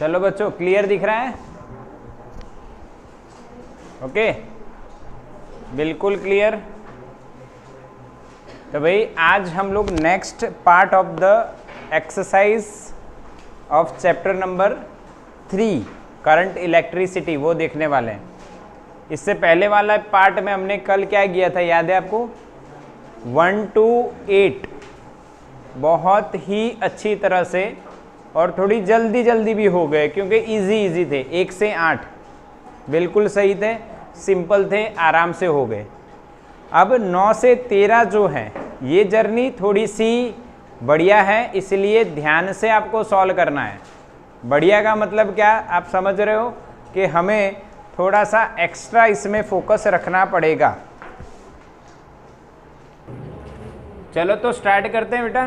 चलो बच्चों, क्लियर दिख रहा है? ओके, बिल्कुल क्लियर। तो भाई आज हम लोग next part of the exercise of chapter number 3 current electricity वो देखने वाले हैं। इससे पहले वाला पार्ट में हमने कल क्या किया था, याद है आपको? 1 to 8 बहुत ही अच्छी तरह से और थोड़ी जल्दी भी हो गए क्योंकि इजी थे। 1 से 8 बिल्कुल सही थे, सिंपल थे, आराम से हो गए। अब 9 से 13 जो है ये जर्नी थोड़ी सी बढ़िया है, इसलिए ध्यान से आपको सॉल्व करना है। बढ़िया का मतलब क्या, आप समझ रहे हो कि हमें थोड़ा सा एक्स्ट्रा इसमें फोकस रखना पड़ेगा। चलो तो स्टार्ट करते हैं बेटा।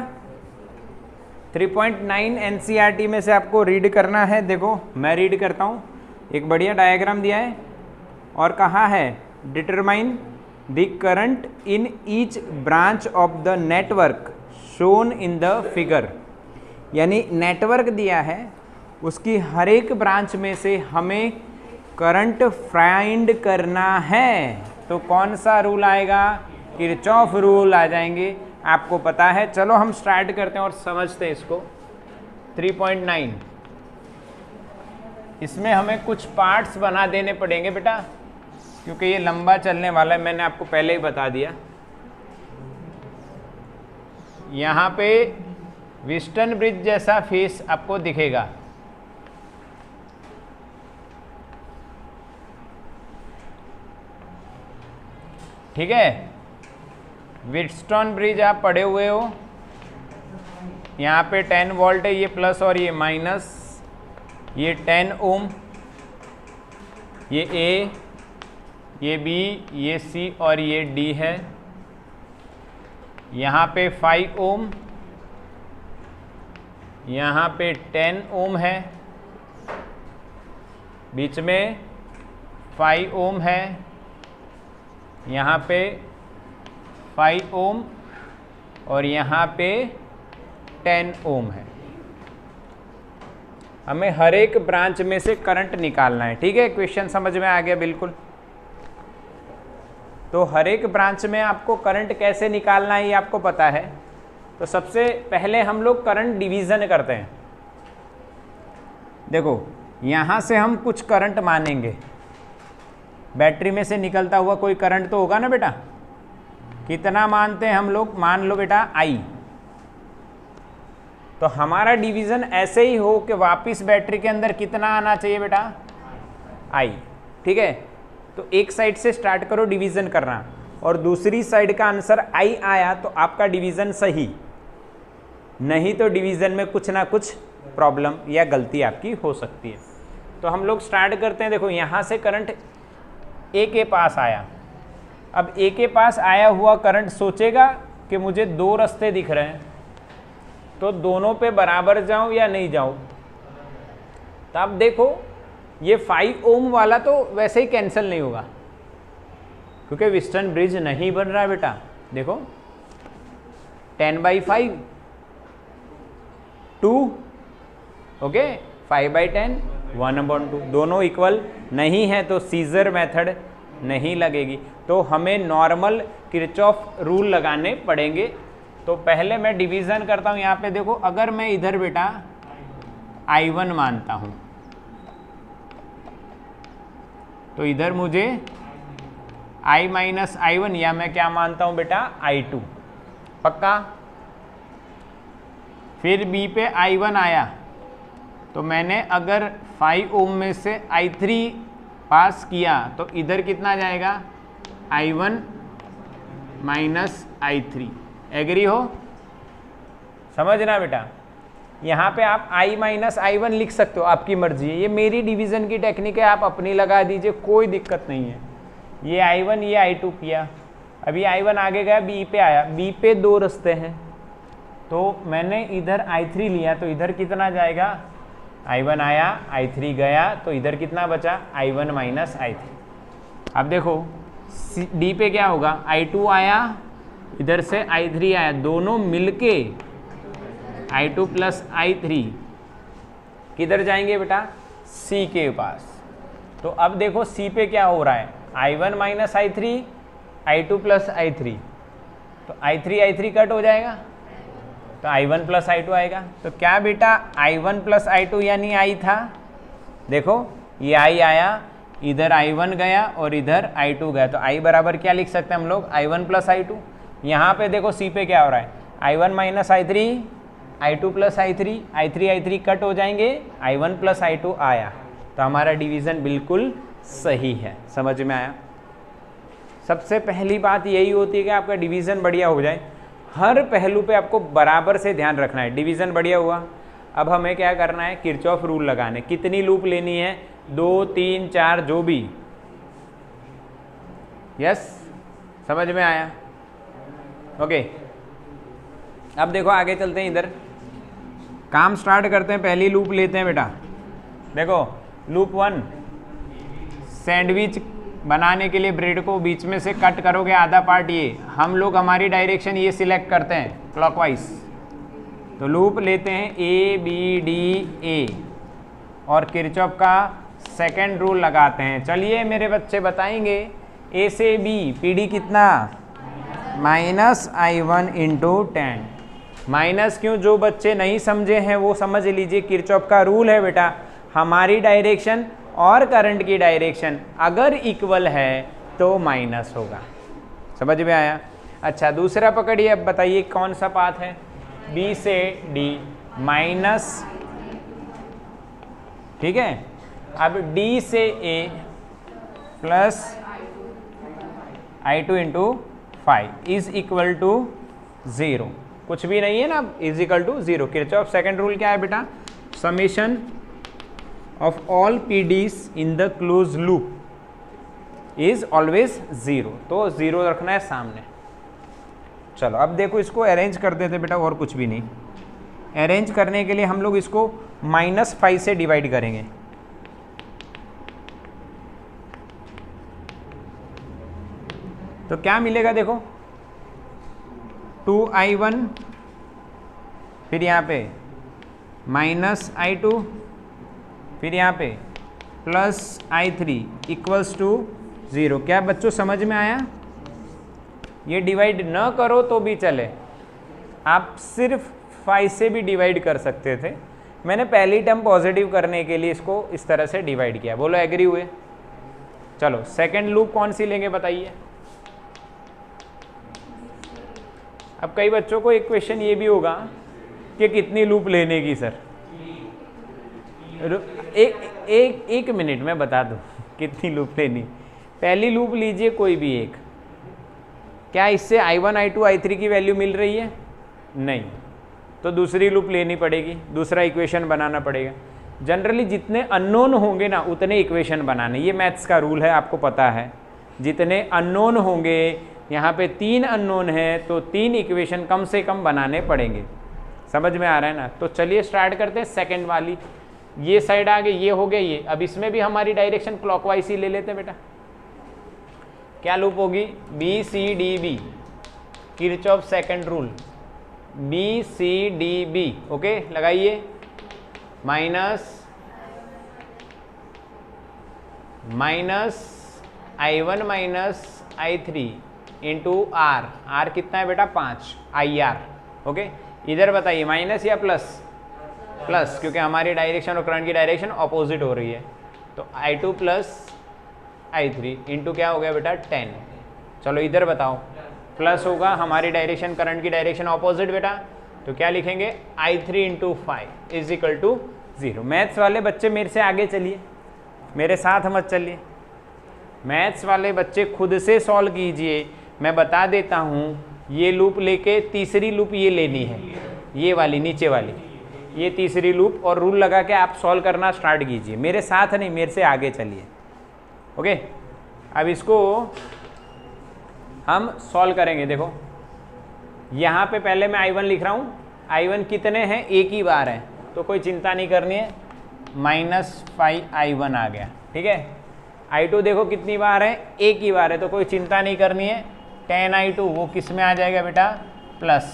3.9 एनसीईआरटी में से आपको रीड करना है। देखो मैं रीड करता हूँ। एक बढ़िया डायग्राम दिया है और कहा है determine the current in each branch of the network shown in the figure. यानी नेटवर्क दिया है, उसकी हर एक ब्रांच में से हमें करंट फाइंड करना है। तो कौन सा रूल आएगा? किरचॉफ रूल आ जाएंगे, आपको पता है। चलो हम स्टार्ट करते हैं और समझते हैं इसको। 3.9 इसमें हमें कुछ पार्ट्स बना देने पड़ेंगे बेटा, क्योंकि ये लंबा चलने वाला है, मैंने आपको पहले ही बता दिया। यहाँ पे विस्टन ब्रिज जैसा फेस आपको दिखेगा। ठीक है, व्हीटस्टोन ब्रिज आप पढ़े हुए हो। यहाँ पे 10 वोल्ट है, ये प्लस और ये माइनस, ये 10 ओम, ये ए, ये बी, ये सी और ये डी है। यहाँ पे 5 ओम, यहाँ पे 10 ओम है, बीच में 5 ओम है, यहाँ पे 5 ओम और यहाँ पे 10 ओम है। हमें हर एक ब्रांच में से करंट निकालना है। ठीक है, क्वेश्चन समझ में आ गया? बिल्कुल। तो हर एक ब्रांच में आपको करंट कैसे निकालना है ये आपको पता है। तो सबसे पहले हम लोग करंट डिवीज़न करते हैं। देखो यहाँ से हम कुछ करंट मानेंगे, बैटरी में से निकलता हुआ कोई करंट तो होगा ना बेटा। कितना मानते हैं हम लोग? मान लो बेटा आई। तो हमारा डिवीज़न ऐसे ही हो कि वापस बैटरी के अंदर कितना आना चाहिए बेटा? आई। ठीक है, तो एक साइड से स्टार्ट करो डिवीज़न करना और दूसरी साइड का आंसर आई आया तो आपका डिवीज़न सही, नहीं तो डिवीज़न में कुछ ना कुछ प्रॉब्लम या गलती आपकी हो सकती है। तो हम लोग स्टार्ट करते हैं। देखो यहाँ से करंट ए के पास आया। अब ए के पास आया हुआ करंट सोचेगा कि मुझे 2 रास्ते दिख रहे हैं, तो दोनों पे बराबर जाऊं या नहीं जाऊं। तो अब देखो ये 5 ओम वाला तो वैसे ही कैंसिल नहीं होगा क्योंकि व्हीटस्टोन ब्रिज नहीं बन रहा है बेटा। देखो 10/5 2, ओके, 5/10 1/2, दोनों इक्वल नहीं है तो सीजर मेथड नहीं लगेगी। तो हमें नॉर्मल किरचॉफ रूल लगाने पड़ेंगे। तो पहले मैं डिवीज़न करता हूँ। यहाँ पे देखो, अगर मैं इधर बेटा I1 मानता हूँ तो इधर मुझे I माइनस I1 या मैं क्या मानता हूँ बेटा I2, पक्का। फिर B पे I1 आया तो मैंने अगर 5 ओम में से I3 पास किया तो इधर कितना जाएगा? I1 minus I3। एग्री हो? समझना बेटा, यहाँ पे आप I माइनस I1 लिख सकते हो, आपकी मर्जी है। ये मेरी डिवीज़न की टेक्निक है, आप अपनी लगा दीजिए, कोई दिक्कत नहीं है। ये I1 ये I2 किया, अभी I1 आगे गया, B पे आया। B पे 2 रास्ते हैं तो मैंने इधर I3 लिया तो इधर कितना जाएगा? I1 आया, I3 गया तो इधर कितना बचा? I1 minus I3। अब देखो D पे क्या होगा? I2 आया, इधर से I3 आया, दोनों मिलके I2 प्लस I3 किधर जाएंगे बेटा, सी के पास। तो अब देखो सी पे क्या हो रहा है, I1 minus I3, I2 plus I3, तो I3 कट हो जाएगा, तो I1 प्लस I2 आएगा। तो क्या बेटा I1 प्लस I2 यानी I था, देखो ये I आया, इधर I1 गया और इधर I2 गया, तो I बराबर क्या लिख सकते हैं हम लोग, I1 प्लस I2। यहाँ पे देखो C पे क्या हो रहा है, I1 minus I3, I2 plus I3, I3 cut हो जाएंगे, I1 प्लस I2 आया, तो हमारा डिवीज़न बिल्कुल सही है। समझ में आया। सबसे पहली बात यही होती है कि आपका डिवीज़न बढ़िया हो जाए, हर पहलू पे आपको बराबर से ध्यान रखना है। डिवीज़न बढ़िया हुआ, अब हमें क्या करना है, किरचॉफ रूल लगाने। कितनी लूप लेनी है, 2, 3, 4 जो भी। यस, समझ में आया। ओके, अब देखो आगे चलते हैं, इधर काम स्टार्ट करते हैं। पहली लूप लेते हैं बेटा, देखो लूप 1, सैंडविच बनाने के लिए ब्रेड को बीच में से कट करोगे आधा पार्ट, ये हम लोग हमारी डायरेक्शन ये सिलेक्ट करते हैं क्लॉकवाइज। तो लूप लेते हैं ABDA और किरचॉफ का सेकंड रूल लगाते हैं। चलिए मेरे बच्चे बताएंगे, A से B PD कितना, माइनस I1 इंटू 10। माइनस क्यों, जो बच्चे नहीं समझे हैं वो समझ लीजिए, किरचॉफ का रूल है बेटा, हमारी डायरेक्शन और करंट की डायरेक्शन अगर इक्वल है तो माइनस होगा। समझ में आया। अच्छा दूसरा पकड़िए, अब बताइए कौन सा पाथ है, B से D माइनस, ठीक है। अब D से A plus I2 into 5 is equal to 0, कुछ भी नहीं है ना, is equal to 0। Kirchhoff second rule क्या है बेटा, summation of all PDs in the close loop is always 0, तो 0 रखना है सामने। चलो अब देखो इसको अरेंज कर देते बेटा, और कुछ भी नहीं। अरेंज करने के लिए हम लोग इसको -5 से डिवाइड करेंगे। तो क्या मिलेगा देखो, 2I1, फिर यहाँ पे -I2, फिर यहाँ पे प्लस I3 इक्वल्स टू 0। क्या बच्चों समझ में आया। ये डिवाइड न करो तो भी चले, आप सिर्फ 5 से भी डिवाइड कर सकते थे। मैंने पहली टर्म पॉजिटिव करने के लिए इसको इस तरह से डिवाइड किया। बोलो एग्री हुए। चलो सेकंड लूप कौन सी लेंगे बताइए। अब कई बच्चों को एक क्वेश्चन ये भी होगा कि कितनी लूप लेने की सर। एक मिनट में बता दूं कितनी लूप लेनी। पहली लूप लीजिए कोई भी एक, क्या इससे I1 I2 I3 की वैल्यू मिल रही है, नहीं, तो दूसरी लूप लेनी पड़ेगी, दूसरा इक्वेशन बनाना पड़ेगा। जनरली जितने अननोन होंगे ना उतने इक्वेशन बनाने, ये मैथ्स का रूल है, आपको पता है। जितने अननोन होंगे, यहाँ पे 3 अननोन है तो 3 इक्वेशन कम से कम बनाने पड़ेंगे। समझ में आ रहा है ना। तो चलिए स्टार्ट करते हैं सेकंड वाली। ये साइड आ गई, ये हो गया ये। अब इसमें भी हमारी डायरेक्शन क्लॉकवाइज ही ले लेते हैं बेटा। क्या लूप होगी, BCDB, Kirchhoff second rule, BCDB। Okay लगाइए, minus I1 minus I3 into R कितना है बेटा 5 IR। ओके इधर बताइए माइनस या प्लस, प्लस, क्योंकि हमारी डायरेक्शन और करंट की डायरेक्शन ऑपोजिट हो रही है। तो I2 प्लस I3 इंटू क्या हो गया बेटा 10। चलो इधर बताओ, प्लस होगा, हमारी डायरेक्शन करंट की डायरेक्शन ऑपोजिट बेटा, तो क्या लिखेंगे I3 into 5 is equal to 0। Maths वाले बच्चे मेरे से आगे चलिए, मेरे साथ मत चलिए। मैथ्स वाले बच्चे खुद से सॉल्व कीजिए। मैं बता देता हूँ, ये लूप लेके तीसरी लूप ये लेनी है, ये वाली नीचे वाली, ये तीसरी लूप, और रूल लगा के आप सॉल्व करना स्टार्ट कीजिए। मेरे साथ नहीं, मेरे से आगे चलिए। ओके अब इसको हम सॉल्व करेंगे। देखो यहाँ पे पहले मैं I1 लिख रहा हूँ। I1 कितने हैं, एक ही बार है, तो कोई चिंता नहीं करनी है। -5I1 आ गया, ठीक है। I2 देखो कितनी बार है, एक ही बार है, तो कोई चिंता नहीं करनी है। 10I2 वो किस में आ जाएगा बेटा, प्लस।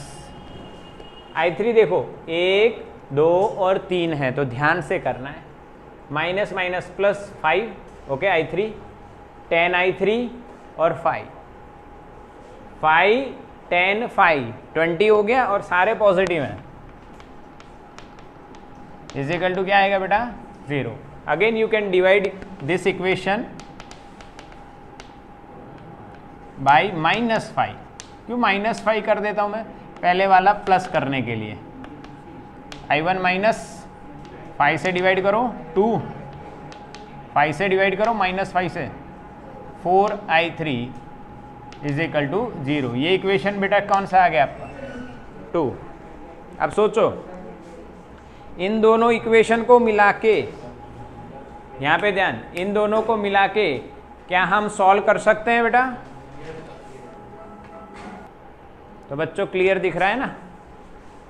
I3 देखो 1 2 और 3 है, तो ध्यान से करना है। Minus minus plus 5, okay, I3, 10I3 और 5, 10 5 20 हो गया और सारे पॉजिटिव हैं, इज इक्वल टू क्या आएगा बेटा 0। Again you can divide this equation by -5। क्यों -5 कर देता हूं मैं? पहले वाला प्लस करने के लिए। I1 -5 से डिवाइड करो 2, 5 से डिवाइड करो -5 से 4I3 इज इक्वल टू 0। ये इक्वेशन बेटा कौन सा आ गया आपका 2। अब सोचो इन दोनों इक्वेशन को मिला के, यहाँ पे ध्यान, इन दोनों को मिला के क्या हम सॉल्व कर सकते हैं बेटा? तो बच्चों क्लियर दिख रहा है ना?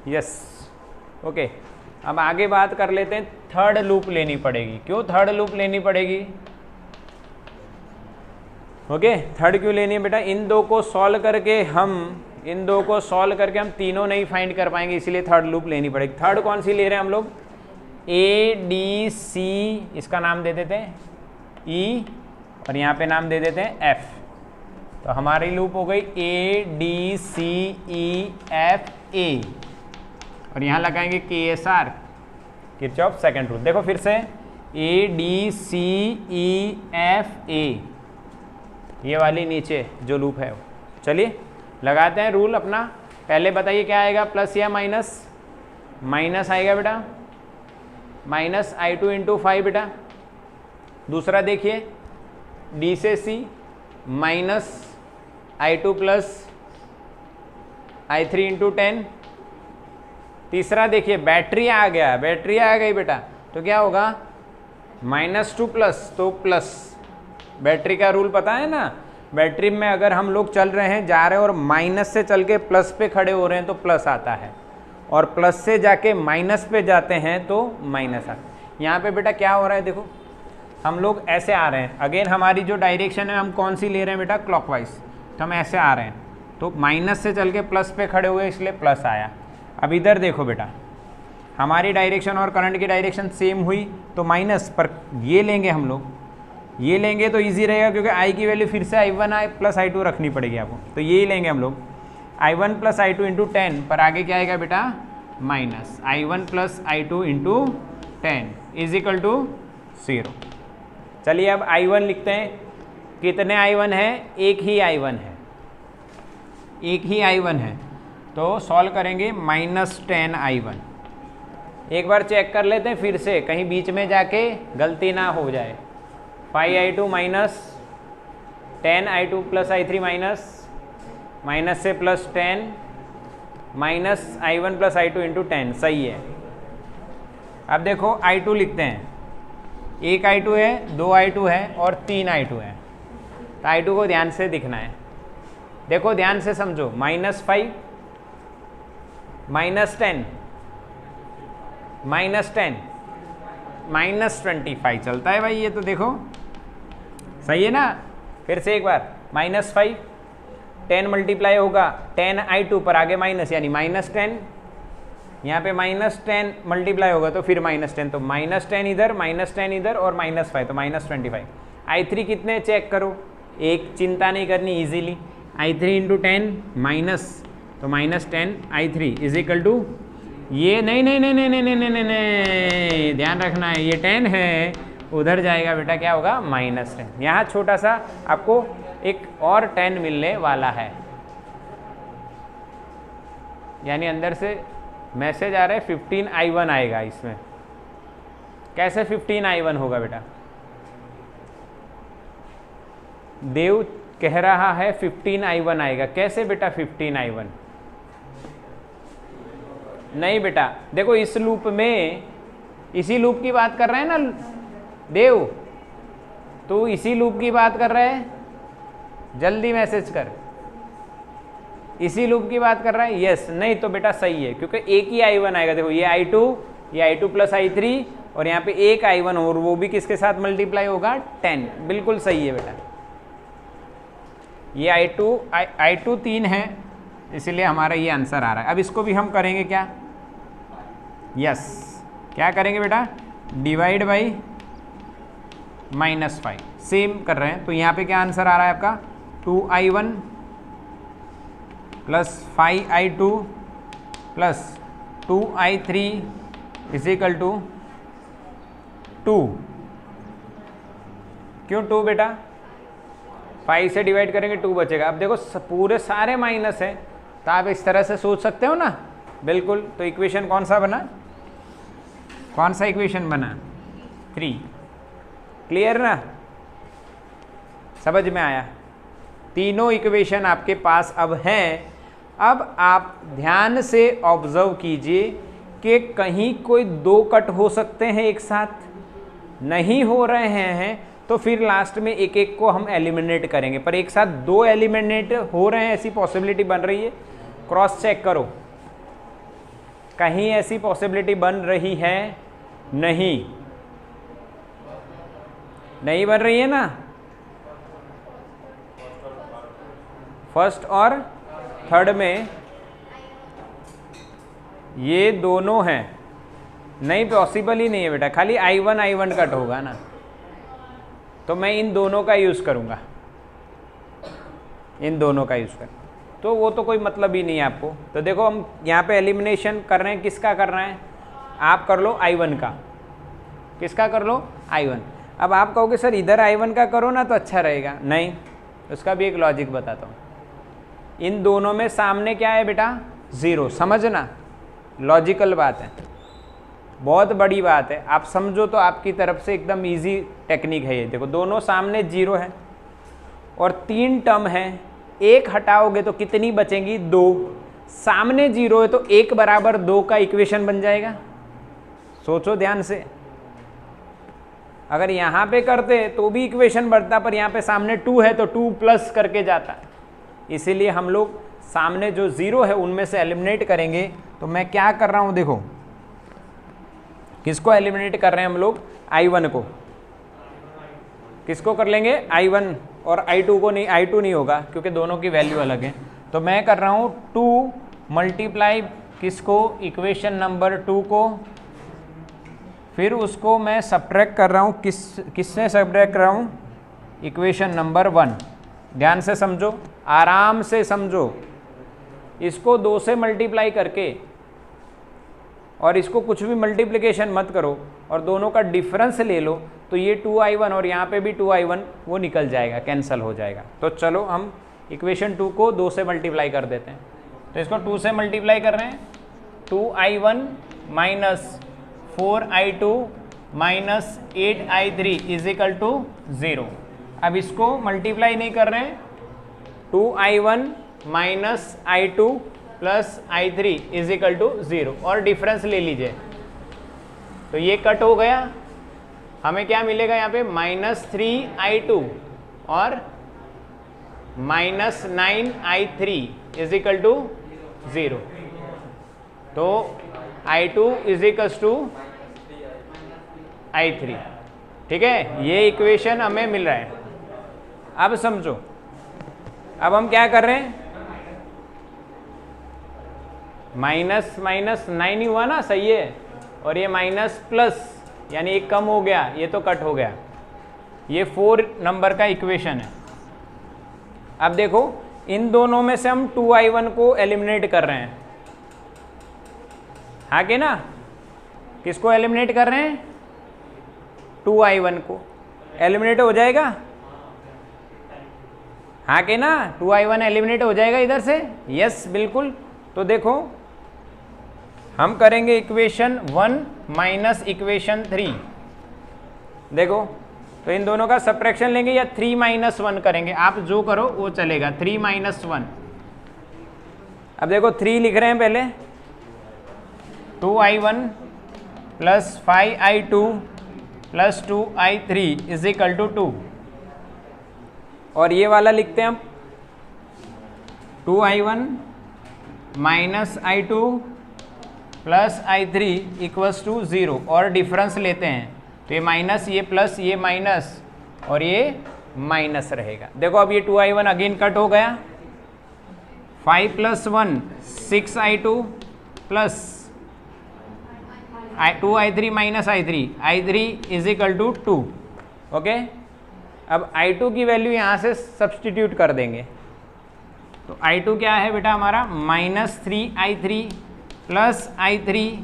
Yes, okay. अब आगे बात कर लेते हैं, थर्ड लूप लेनी पड़ेगी। क्यों थर्ड लूप लेनी पड़ेगी? ओके, थर्ड क्यों लेनी है बेटा? इन दो को सॉल्व करके हम तीनों नहीं फाइंड कर पाएंगे, इसीलिए थर्ड लूप लेनी पड़ेगी। थर्ड कौन सी ले रहे हैं हम लोग? ADC, इसका नाम दे देते हैं E और यहाँ पे नाम दे देते हैं F। तो हमारी लूप हो गई ADCEFA और यहाँ लगाएंगे KSR, किरचॉफ सेकंड रूल। देखो फिर से ADCEFA, ये वाली नीचे जो लूप है। चलिए लगाते हैं रूल अपना। पहले बताइए क्या आएगा, प्लस या माइनस? माइनस आएगा बेटा, -I2 इंटू 5 बेटा। दूसरा देखिए D से C -I2 plus I3 into 10। तीसरा देखिए बैटरी आ गया, बैटरी आ गई बेटा, तो क्या होगा -2 प्लस, तो प्लस। बैटरी का रूल पता है ना? बैटरी में अगर हम लोग चल रहे हैं, जा रहे हैं और माइनस से चल के प्लस पे खड़े हो रहे हैं तो प्लस आता है, और प्लस से जाके माइनस पे जाते हैं तो माइनस आता है। यहाँ पे बेटा क्या हो रहा है, देखो हम लोग ऐसे आ रहे हैं। अगेन हमारी जो डायरेक्शन है हम कौन सी ले रहे हैं बेटा? क्लॉकवाइज। तो हम ऐसे आ रहे हैं, तो माइनस से चल के प्लस पे खड़े हुए इसलिए प्लस आया। अब इधर देखो बेटा, हमारी डायरेक्शन और करंट की डायरेक्शन सेम हुई तो माइनस, पर ये लेंगे हम लोग, ये लेंगे तो इजी रहेगा क्योंकि I की वैल्यू फिर से I1 प्लस I2 रखनी पड़ेगी आपको, तो ये ही लेंगे हम लोग। I1 प्लस I2 इंटू 10, पर आगे क्या आएगा बेटा? Minus I1 plus I2 into 10 is equal to 0। चलिए अब I1 लिखते हैं। कितने I1 है? एक ही I1 है, एक ही I1 है, तो सॉल्व करेंगे -10 I1। एक बार चेक कर लेते हैं फिर से, कहीं बीच में जाके गलती ना हो जाए। 5I2 minus 10I2 plus I3 minus से plus 10 minus I1 plus I2 into 10, सही है। अब देखो I2 लिखते हैं, एक I2 है, 2 I2 है और 3 I2 है। तो I2 को ध्यान से दिखना है, देखो ध्यान से समझो। -5 -10 -25 चलता है भाई, ये तो देखो सही है ना। फिर से एक बार, -5 10 मल्टीप्लाई होगा 10I2 पर आगे माइनस, यानी -10, यहाँ पे -10 मल्टीप्लाई होगा तो फिर -10, तो -10 इधर, -10 इधर और -5, तो -25। I3 कितने चेक करो, एक चिंता नहीं करनी, इजीली I3 इंटू 10 माइनस, तो -10 I3 इज इक्वल टू, ये नहीं नहीं नहीं नहीं नहीं नहीं नहीं नहीं, ध्यान रखना है, ये 10 है, उधर जाएगा बेटा क्या होगा? -10। यहाँ छोटा सा आपको एक और 10 मिलने वाला है, यानी अंदर से मैसेज आ रहा है 15I1 आएगा इसमें। कैसे 15I1 होगा बेटा? देव कह रहा है 15I1 आएगा, कैसे बेटा 15I1? नहीं बेटा, देखो इस लूप में, इसी लूप की बात कर रहे हैं ना देव, तू इसी लूप की बात कर रहा है, जल्दी मैसेज कर। इसी लूप की बात कर रहा है? यस। नहीं तो बेटा सही है, क्योंकि एक ही I1 आएगा। देखो ये I2, ये I2 प्लस I3 और यहाँ पे एक I1 और वो भी किसके साथ मल्टीप्लाई होगा? 10। बिल्कुल सही है बेटा। ये I2 3 है, इसलिए हमारा ये आंसर आ रहा है। अब इसको भी हम करेंगे क्या? यस, क्या करेंगे बेटा, डिवाइड बाई -5, सेम कर रहे हैं। तो यहाँ पे क्या आंसर आ रहा है आपका, 2i1 plus 5i2 plus 2i3 is equal to 2। क्यों 2 बेटा, 5 से डिवाइड करेंगे 2 बचेगा। अब देखो पूरे सारे माइनस हैं, तो आप इस तरह से सोच सकते हो ना, बिल्कुल। तो इक्वेशन कौन सा बना, कौन सा इक्वेशन बना, 3। क्लियर ना, समझ में आया। तीनों इक्वेशन आपके पास अब हैं। अब आप ध्यान से ऑब्जर्व कीजिए कि कहीं कोई 2 कट हो सकते हैं एक साथ, नहीं हो रहे हैं तो फिर लास्ट में एक एक को हम एलिमिनेट करेंगे। पर एक साथ 2 एलिमिनेट हो रहे हैं, ऐसी पॉसिबिलिटी बन रही है, क्रॉस चेक करो, कहीं ऐसी पॉसिबिलिटी बन रही है, नहीं बन रही है ना। फर्स्ट और थर्ड में ये दोनों हैं, नहीं पॉसिबल ही नहीं है बेटा, खाली I1 कट होगा ना। तो मैं इन दोनों का यूज़ करूँगा, इन दोनों का यूज़ कर, तो वो तो कोई मतलब ही नहीं है आपको। तो देखो हम यहाँ पे एलिमिनेशन कर रहे हैं, किसका कर रहे हैं, आप कर लो I1 का, किसका कर लो, I1। अब आप कहोगे सर इधर I1 का करो ना तो अच्छा रहेगा, नहीं, उसका भी एक लॉजिक बताता हूँ। इन दोनों में सामने क्या है बेटा, 0, समझना, लॉजिकल बात है, बहुत बड़ी बात है। आप समझो तो आपकी तरफ से एकदम इजी टेक्निक है ये। देखो दोनों सामने 0 है और 3 टर्म है, एक हटाओगे तो कितनी बचेंगी, 2। सामने 0 है तो 1 बराबर 2 का इक्वेशन बन जाएगा। सोचो ध्यान से, अगर यहाँ पे करते तो भी इक्वेशन बढ़ता, पर यहाँ पे सामने 2 है तो 2 प्लस करके जाता। इसीलिए हम लोग सामने जो 0 है उनमें से एलिमिनेट करेंगे। तो मैं क्या कर रहा हूँ, देखो किसको एलिमिनेट कर रहे हैं हम लोग, I1 को। किसको कर लेंगे, I1, और I2 को नहीं, I2 नहीं होगा क्योंकि दोनों की वैल्यू अलग है। तो मैं कर रहा हूँ 2 मल्टीप्लाई किसको, इक्वेशन नंबर 2 को, फिर उसको मैं सब्ट्रैक्ट कर रहा हूँ, किससे सब्ट्रैक्ट कर रहा हूँ, इक्वेशन नंबर 1। ध्यान से समझो, आराम से समझो, इसको 2 से मल्टीप्लाई करके और इसको कुछ भी मल्टीप्लिकेशन मत करो और दोनों का डिफरेंस ले लो, तो ये 2i1 और यहाँ पे भी 2i1 वो निकल जाएगा, कैंसिल हो जाएगा। तो चलो हम इक्वेशन 2 को 2 से मल्टीप्लाई कर देते हैं। तो इसको 2 से मल्टीप्लाई कर रहे हैं, 2i1 minus 4i2 minus 8i3 is equal to 0। अब इसको मल्टीप्लाई नहीं कर रहे हैं, 2i1 minus i2 plus i3 is equal to 0 और डिफरेंस ले लीजिए। तो ये कट हो गया, हमें क्या मिलेगा यहाँ पे, -3i2 और -9i3 इज इक्वल टू 0। तो i2 is equal to i3, ठीक है, ये इक्वेशन हमें मिल रहा है। अब समझो, अब हम क्या कर रहे हैं, माइनस माइनस 9 ही हुआ ना, सही है, और ये माइनस प्लस यानी एक कम हो गया, ये तो कट हो गया। ये 4 नंबर का इक्वेशन है। अब देखो इन दोनों में से हम 2i1 को एलिमिनेट कर रहे हैं, हाँ कि ना, किसको एलिमिनेट कर रहे हैं, 2i1 को। एलिमिनेट हो जाएगा, हाँ कि ना, 2i1 एलिमिनेट हो जाएगा इधर से, यस बिल्कुल। तो देखो हम करेंगे इक्वेशन 1 माइनस इक्वेशन 3। देखो तो इन दोनों का सब्ट्रैक्शन लेंगे या 3 माइनस 1 करेंगे, आप जो करो वो चलेगा, 3 माइनस 1। अब देखो 3 लिख रहे हैं पहले, 2i1 plus 5i2 plus 2i3 is equal to 2। और ये वाला लिखते हैं हम, 2i1 minus i2 plus i3 equals to 0 और डिफरेंस लेते हैं। तो ये माइनस, ये प्लस, ये माइनस और ये माइनस रहेगा। देखो अब ये 2i1 अगेन कट हो गया, 5 plus 1 6i2 plus 2i3 minus i3 is equal to 2। Okay, अब i2 की वैल्यू यहाँ से सब्सटीट्यूट कर देंगे, तो i2 क्या है बेटा हमारा -3i3 plus i3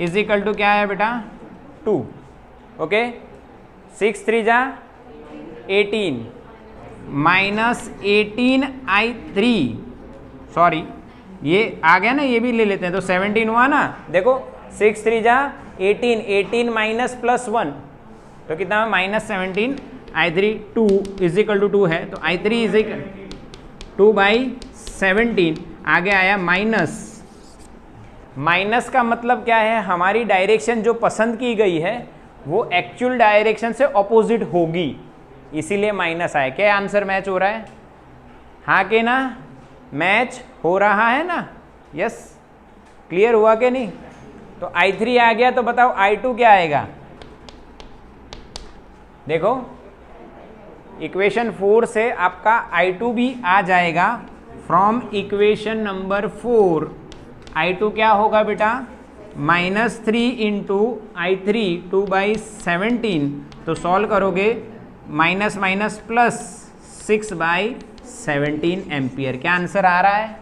is equal to क्या है बेटा 2। ओके, 6 3 जा 18 -18i3, सॉरी ये आ गया ना, ये भी ले लेते हैं, तो 17 हुआ ना। देखो 6 3 जा 18, 18 माइनस प्लस 1 तो कितना -17, i3 2 इज इक्वल टू 2 है, तो i3 इज इक्वल 2/17। आगे आया माइनस का मतलब क्या है, हमारी डायरेक्शन जो पसंद की गई है वो एक्चुअल डायरेक्शन से ऑपोजिट होगी, इसीलिए माइनस आया। क्या आंसर मैच हो रहा है? हाँ कि ना? मैच हो रहा है ना? यस, क्लियर हुआ कि नहीं? तो i3 आ गया, तो बताओ i2 क्या आएगा? देखो इक्वेशन 4 से आपका i2 भी आ जाएगा। फ्रॉम इक्वेशन नंबर 4 i2 क्या होगा बेटा? -3 इंटू i3 2/17, तो सॉल्व करोगे माइनस माइनस प्लस 6/17 एम्पियर। क्या आंसर आ रहा है?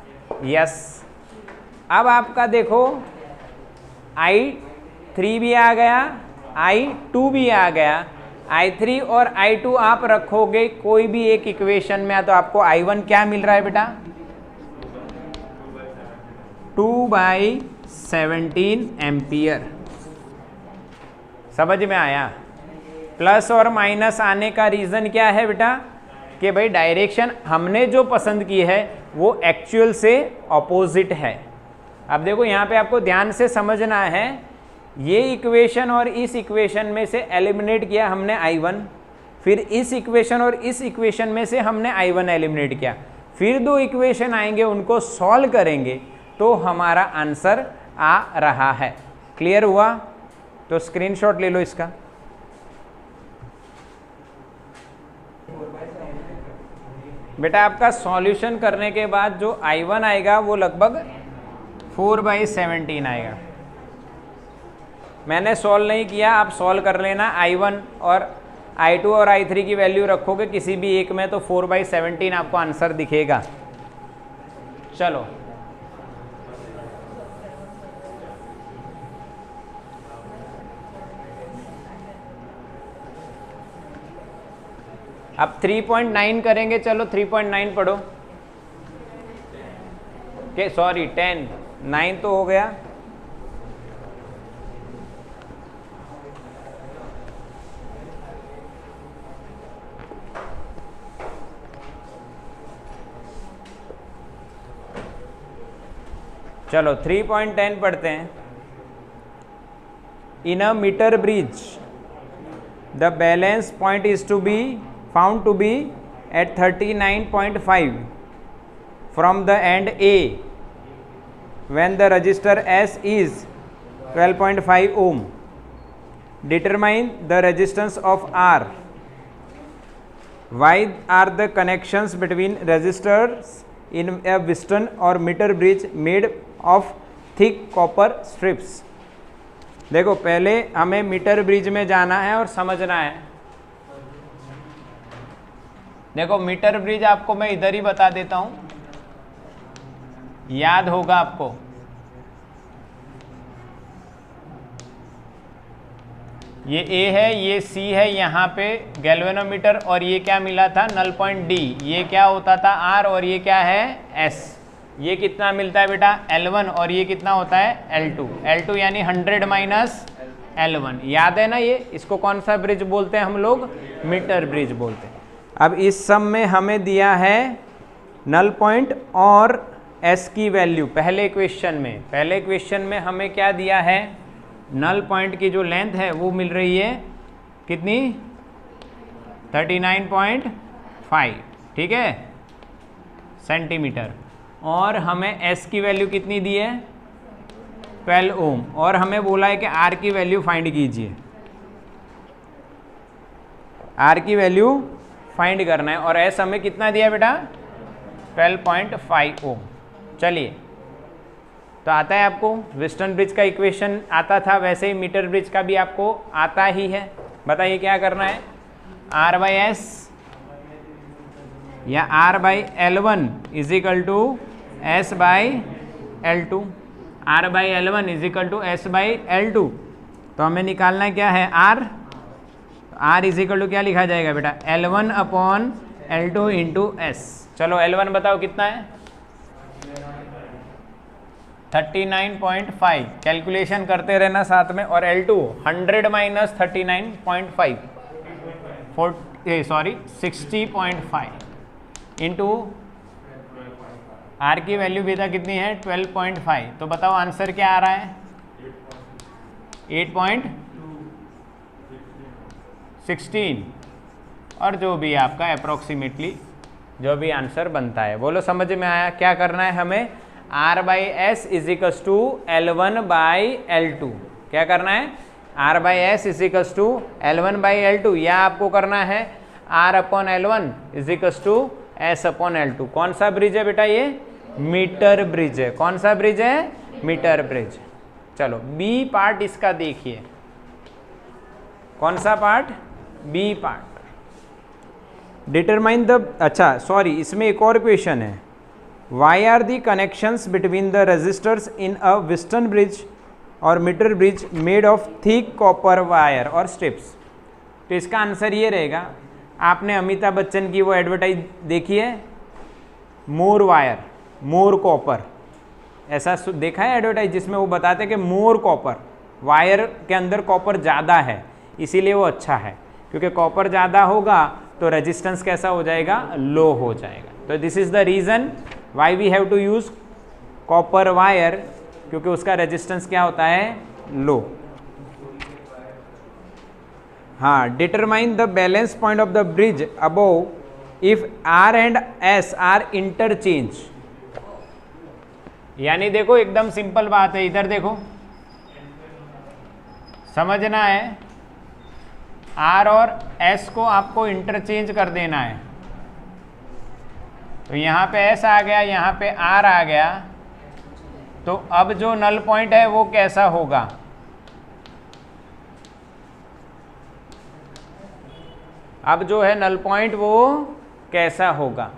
यस। अब आपका देखो i3 भी आ गया, i2 भी आ गया। i3 और i2 आप रखोगे कोई भी एक इक्वेशन में, तो आपको i1 क्या मिल रहा है बेटा? 2/17 एम्पियर। समझ में आया? प्लस और माइनस आने का रीज़न क्या है बेटा? कि भाई डायरेक्शन हमने जो पसंद की है वो एक्चुअल से ऑपोजिट है। अब देखो यहाँ पे आपको ध्यान से समझना है, ये इक्वेशन और इस इक्वेशन में से एलिमिनेट किया हमने i1, फिर इस इक्वेशन और इस इक्वेशन में से हमने i1 एलिमिनेट किया, फिर दो इक्वेशन आएंगे उनको सॉल्व करेंगे तो हमारा आंसर आ रहा है। क्लियर हुआ? तो स्क्रीनशॉट ले लो इसका। बेटा आपका सॉल्यूशन करने के बाद जो i1 आएगा वो लगभग 4/17 आएगा। मैंने सॉल्व नहीं किया, आप सॉल्व कर लेना। i1 और i2 और i3 की वैल्यू रखोगे किसी भी एक में तो 4/17 आपको आंसर दिखेगा। चलो अब 3.9 करेंगे। चलो 3.9 पढ़ो। के सॉरी 10, 9 तो हो गया। चलो 3.10 पढ़ते हैं। In a metre bridge the balance point is to be found to be at 39.5 from the end A when the resistor S is 12.5 ohm. Determine the resistance of R. Why are the connections between resistors in a Wheatstone or meter bridge made of thick copper strips? देखो पहले हमें metre bridge में जाना है और समझना है। देखो मीटर ब्रिज आपको मैं इधर ही बता देता हूं, याद होगा आपको। ये A है, ये C है, यहाँ पे गैल्वेनोमीटर, और ये क्या मिला था? Null point D। ये क्या होता था? R, और ये क्या है? S। ये कितना मिलता है बेटा? L1, और ये कितना होता है? L2। L2 यानी 100 माइनस L1। याद है ना? ये इसको कौन सा ब्रिज बोलते हैं हम लोग? मीटर ब्रिज बोलते हैं। अब इस सम में हमें दिया है नल पॉइंट और S की वैल्यू। पहले क्वेश्चन में हमें क्या दिया है? नल पॉइंट की जो लेंथ है वो मिल रही है कितनी? 39.5, ठीक है, सेंटीमीटर। और हमें S की वैल्यू कितनी दी है? 12 ओम। और हमें बोला है कि R की वैल्यू फाइंड कीजिए। R की वैल्यू फाइंड करना है, और S हमें कितना दिया बेटा? 12.5 ओम। चलिए तो आता है आपको, व्हिस्टन ब्रिज का इक्वेशन आता था, वैसे ही मीटर ब्रिज का भी आपको आता ही है। बताइए क्या करना है, आर बाई एस या R by L1 is equal to S by L2, R by L1 is equal to S by L2। तो हमें निकालना क्या है, आर इज इक्वल टू क्या लिखा जाएगा बेटा, L1 upon L2 into S. चलो L1 बताओ कितना है, 39.5, कैलकुलेशन करते रहना साथ में। और L2 100 माइनस 39.5 60.5 इंटू आर की वैल्यू बेटा कितनी है 12.5। तो बताओ आंसर क्या आ रहा है, 8.16 और जो भी आपका अप्रोक्सीमेटली जो भी आंसर बनता है। बोलो समझ में आया, क्या करना है हमें, R by S is equals to L1 by L2। क्या करना है, R by S is equals to L1 by L2, या आपको करना है R upon L1 is equals to S upon L2। कौन सा ब्रिज है बेटा, ये मीटर ब्रिज है। कौन सा ब्रिज है, मीटर ब्रिज। चलो बी पार्ट इसका देखिए, कौन सा part, B part. Determine the, अच्छा सॉरी इसमें एक और क्वेश्चन है, why are the connections between the resistors in a Wheatstone bridge और metre bridge made of thick copper wire और स्ट्रिप्स। तो इसका आंसर ये रहेगा, आपने अमिताभ बच्चन की वो एडवर्टाइज देखी है, मोर वायर मोर कॉपर, ऐसा देखा है एडवर्टाइज जिसमें वो बताते हैं कि मोर कॉपर, वायर के अंदर कॉपर ज़्यादा है इसीलिए वो अच्छा है, क्योंकि कॉपर ज़्यादा होगा तो रेजिस्टेंस कैसा हो जाएगा, लो हो जाएगा। तो this is the reason why we have to use copper wire, क्योंकि उसका रेजिस्टेंस क्या होता है, लो। हाँ, determine the balance point of the bridge above if R and S are interchange. यानी देखो एकदम सिंपल बात है, इधर देखो समझना है, आर और एस को आपको इंटरचेंज कर देना है। तो यहाँ पे एस आ गया, यहाँ पे आर आ गया, तो अब जो नल पॉइंट है वो कैसा होगा, अब जो है नल पॉइंट वो कैसा होगा,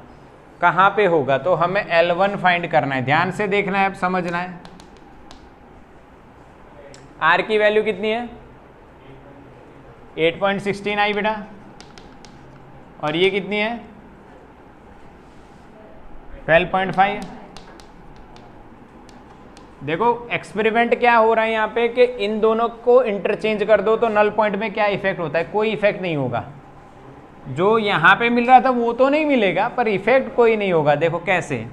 कहाँ पे होगा, तो हमें L1 फाइंड करना है। ध्यान से देखना है, अब समझना है। R की वैल्यू कितनी है, 8.16 आई बेटा, और ये कितनी है 12.5। देखो एक्सपेरिमेंट क्या हो रहा है यहाँ पे कि इन दोनों को इंटरचेंज कर दो तो नल पॉइंट में क्या इफेक्ट होता है, कोई इफेक्ट नहीं होगा। जो यहाँ पे मिल रहा था वो तो नहीं मिलेगा, पर इफेक्ट कोई नहीं होगा। देखो कैसे,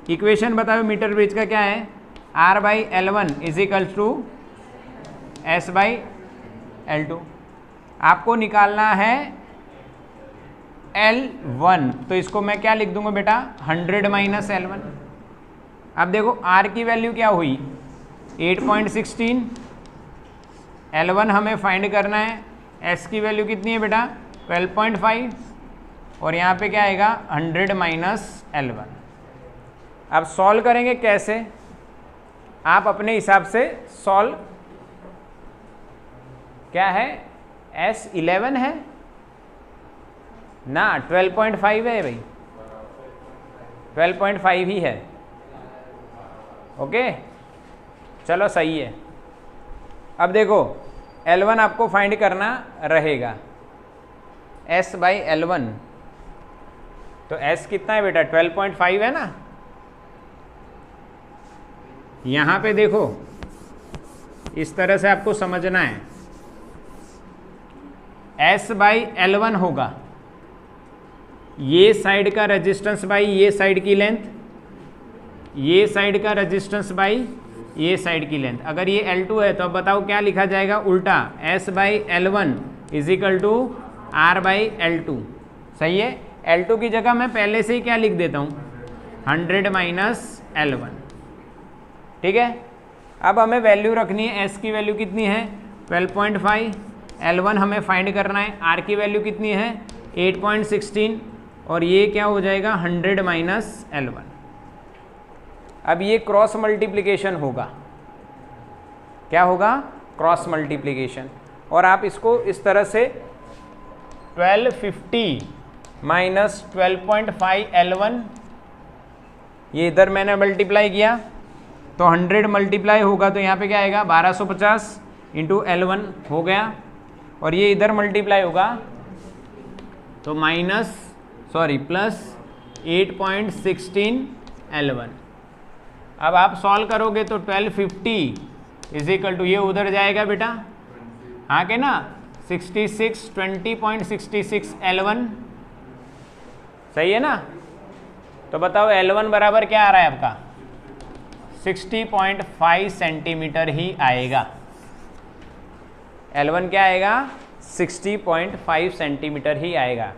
इक्वेशन बताओ मीटर ब्रिज का क्या है, R by L1 is equals to S by L2। आपको निकालना है L1, तो इसको मैं क्या लिख दूंगा बेटा, 100 माइनस L1। अब देखो R की वैल्यू क्या हुई 8.16, L1 हमें फाइंड करना है, S की वैल्यू कितनी है बेटा 12.5, और यहाँ पे क्या आएगा 100 माइनस L1। अब सॉल्व करेंगे कैसे, आप अपने हिसाब से सॉल्व, क्या है S11 है ना, 12.5 है भाई, 12.5 ही है। ओके चलो सही है। अब देखो L1 आपको फाइंड करना रहेगा, S बाई L1, तो S कितना है बेटा 12.5 है ना। यहाँ पे देखो इस तरह से आपको समझना है, S बाई L1 होगा ये साइड का रेजिस्टेंस बाई ये साइड की लेंथ, ये साइड का रेजिस्टेंस बाई ये साइड की लेंथ। अगर ये L2 है तो अब बताओ क्या लिखा जाएगा उल्टा, S by L1 is equal to R by L2। सही है, L2 की जगह मैं पहले से ही क्या लिख देता हूँ 100 माइनस L1। ठीक है, अब हमें वैल्यू रखनी है, S की वैल्यू कितनी है 12.5, L1 हमें फाइंड करना है, R की वैल्यू कितनी है 8.16, और ये क्या हो जाएगा 100 माइनस L1। अब ये क्रॉस मल्टीप्लिकेशन होगा, क्या होगा? Cross multiplication. और आप इसको इस तरह से 1250 माइनस 12.5 L1, ये इधर मैंने मल्टीप्लाई किया तो 100 मल्टीप्लाई होगा तो यहाँ पे क्या आएगा? 1250 इंटू L1 हो गया, और ये इधर मल्टीप्लाई होगा तो प्लस 8.16 L1। अब आप सॉल्व करोगे तो 1250 इज इक्वल टू, ये उधर जाएगा बेटा, हाँ के ना, 20.66 L1, सही है ना? तो बताओ L1 बराबर क्या आ रहा है आपका? 60.5 सेंटीमीटर ही आएगा। L1 क्या आएगा? 60.5 सेंटीमीटर ही आएगा।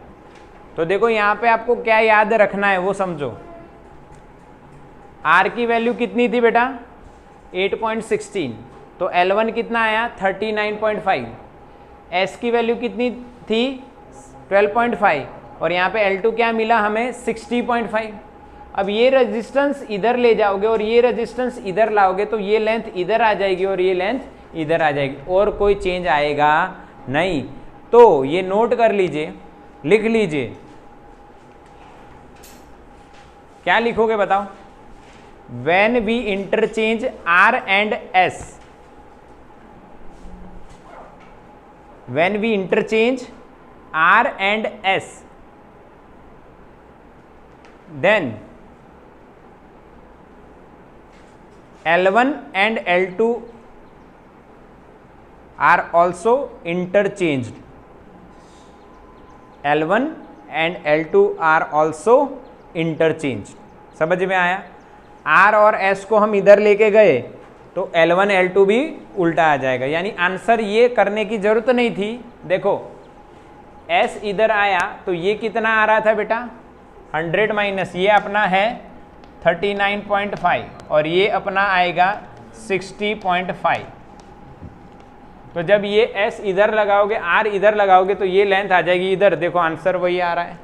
तो देखो यहाँ पे आपको क्या याद रखना है वो समझो। R की वैल्यू कितनी थी बेटा? 8.16, तो L1 कितना आया? 39.5। S की वैल्यू कितनी थी? 12.5, और यहाँ पे L2 क्या मिला हमें? 60.5। अब ये रेजिस्टेंस इधर ले जाओगे और ये रेजिस्टेंस इधर लाओगे तो ये लेंथ इधर आ जाएगी और ये लेंथ इधर आ जाएगी, और कोई चेंज आएगा नहीं। तो ये नोट कर लीजिए, लिख लीजिए। क्या लिखोगे बताओ? When we interchange R and S, when we interchange R and S, then L1 and L2 are also interchanged. L1 and L2 are also interchanged। समझ में आया? R और S को हम इधर लेके गए तो L1 L2 भी उल्टा आ जाएगा, यानी आंसर ये करने की जरूरत नहीं थी। देखो S इधर आया तो ये कितना आ रहा था बेटा? 100 माइनस ये अपना है 39.5 और ये अपना आएगा 60.5। तो जब ये S इधर लगाओगे, R इधर लगाओगे तो ये लेंथ आ जाएगी इधर। देखो आंसर वही आ रहा है।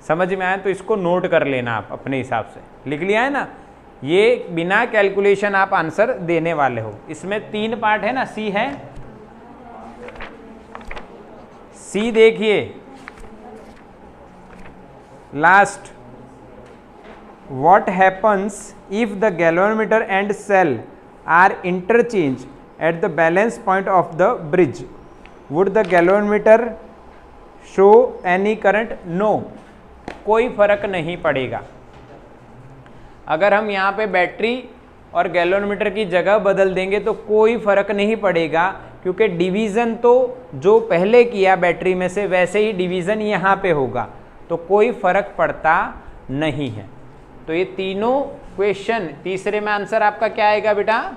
समझ में आया? तो इसको नोट कर लेना आप अपने हिसाब से। लिख लिया है ना? ये बिना कैलकुलेशन आप आंसर देने वाले हो। इसमें 3 पार्ट है ना, सी है, सी देखिए last. What happens if the galvanometer and cell are interchange at the balance point of the bridge? Would the galvanometer show any current? No, कोई फर्क नहीं पड़ेगा। अगर हम यहाँ पे बैटरी और गैल्वेनोमीटर की जगह बदल देंगे तो कोई फर्क नहीं पड़ेगा, क्योंकि डिवीज़न तो जो पहले किया बैटरी में से वैसे ही डिवीज़न यहाँ पे होगा, तो कोई फर्क पड़ता नहीं है। तो ये तीनों क्वेश्चन, तीसरे में आंसर आपका क्या आएगा बेटा?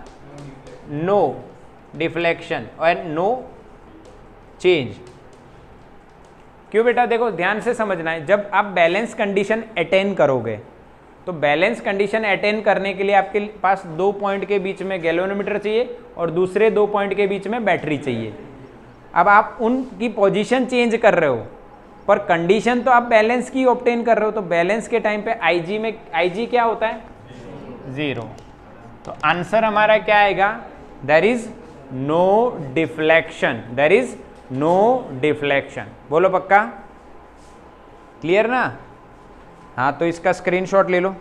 नो डिफ्लेक्शन और नो चेंज। क्यों बेटा? देखो ध्यान से समझना है। जब आप बैलेंस कंडीशन अटेन करोगे तो बैलेंस कंडीशन अटेन करने के लिए आपके पास 2 पॉइंट के बीच में गैल्वेनोमीटर चाहिए और दूसरे 2 पॉइंट के बीच में बैटरी चाहिए। अब आप उनकी पोजीशन चेंज कर रहे हो पर कंडीशन तो आप बैलेंस की ऑब्टेन कर रहे हो। तो बैलेंस के टाइम पे IG में IG क्या होता है? 0। तो आंसर हमारा क्या आएगा? There is no deflection, there is no deflection. बोलो पक्का? क्लियर ना? हाँ, तो इसका स्क्रीनशॉट ले लो।